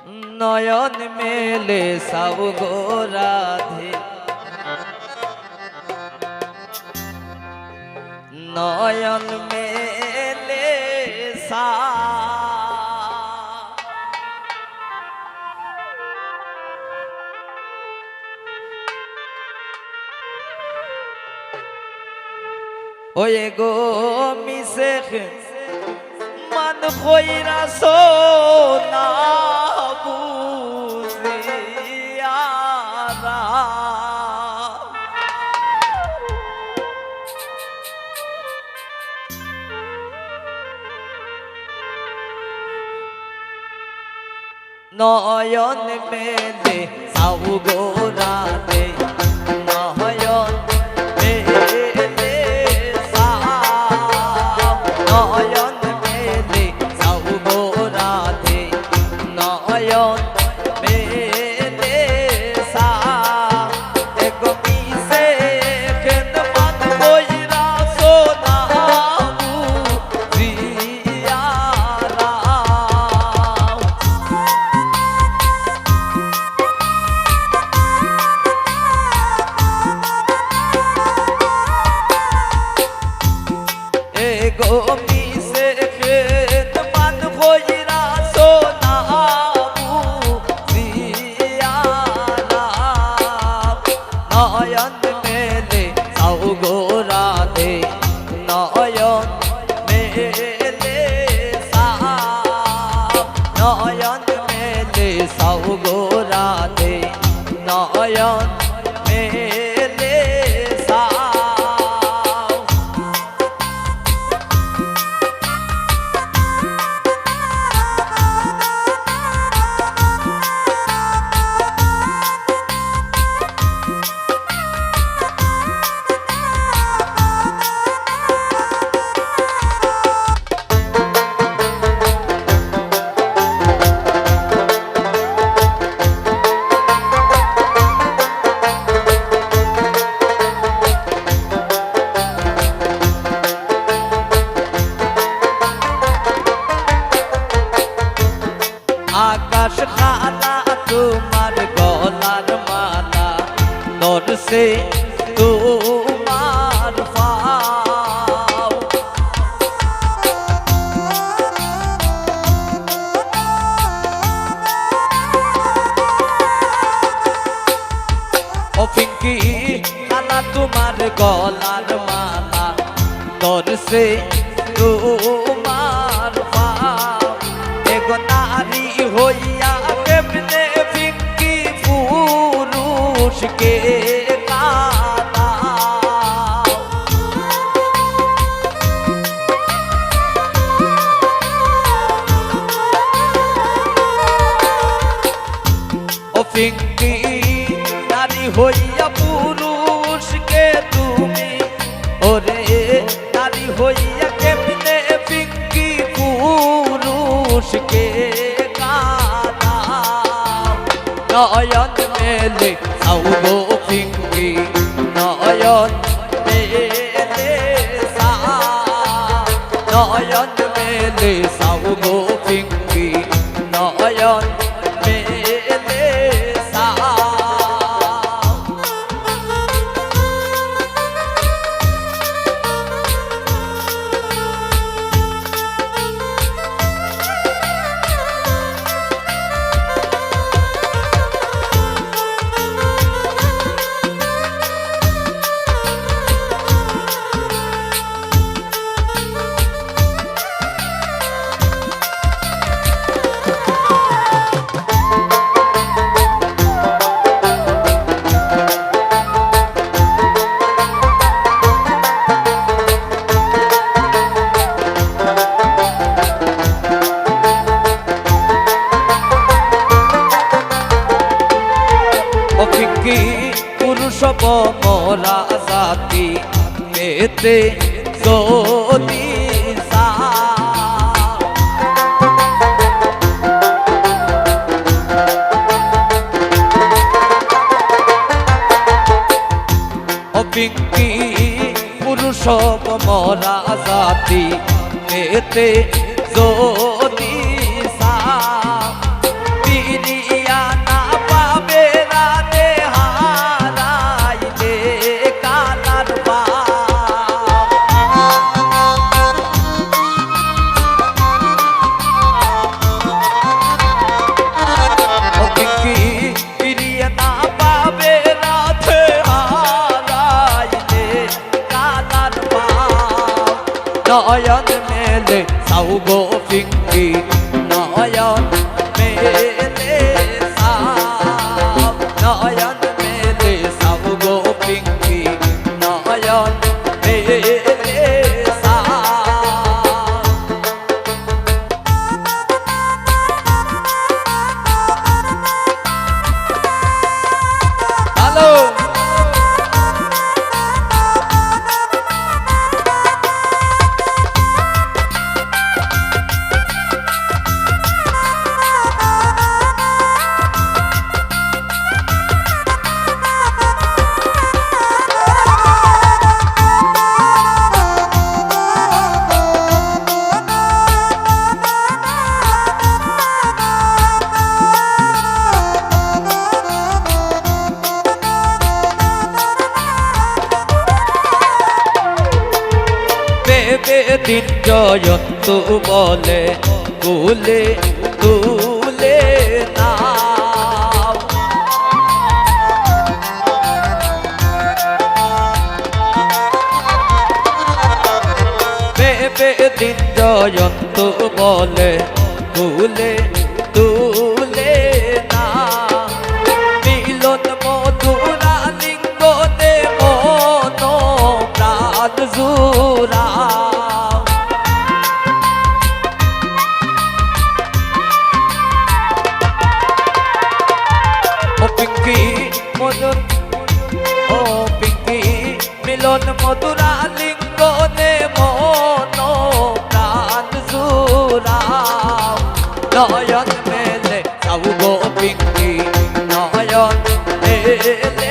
নয়ন মেলে সাউ গো রাধে, নয়ন মেলে সা ওয়ে গো মিশেখ মান কইরা সোনা বুঝিয়ারা নয়ন মেলে সাউ গো রাধে, নয়ন মেলে সা নয়ন মেলে সাউ গো রাধে, নয়ন মেলে সা এগো মিশে খেত মান কইরা সোনা বুঝিয়ারা গো মিশে খেত মান কইরা সোনা বুঝিয়ারা নয়ন মেলে সাউ গো রাধে, নয়ন মেলে সা নয়ন মেলে সাউ গো রাধে, নয়ন মেলে সা আকাশ খালা তোমার গলার মালা, নরসে তোমার পাও ও পিঙ্কি খালা তোমার গলার মালা, নরসে তোমার পাও এগো নারী হইয়া কেমনে পিঙ্কি পুরুষকে কাঁদাও ও পিঙ্কি নারী হইয়া পুরুষকে তুমি ওরে নারী হইয়া কেমনে পিঙ্কি পুরুষকে কাঁদাও নয়ন মেলে সাউ গো পিঙ্কি, নয়ন মেলে সা নয়ন মেলে সাউ গো পিঙ্কি, নয়ন মেলে সা পুরুষ মরা জাতি পেতে যদি পিঙ্কি পুরুষ মরা জাতি পেতে যদি সাও নয়ন মেলে সাও গো পিঙ্কি নয়ন মেলে সাও হ্যালো দিন জয়ন্ত বলে কুলে তুলে নাও বেবে দিন জয়ন্ত বলে কুলে তুলে না মিলন মধুরা লিঙ্গনে মন প্রাণ জুরা ও পিঙ্কি মিলন মধুরা লিঙ্গনে মন প্রাণ জুড়াও নয়ন মেলে সাউ গো পিঙ্কি নয়ন মেলে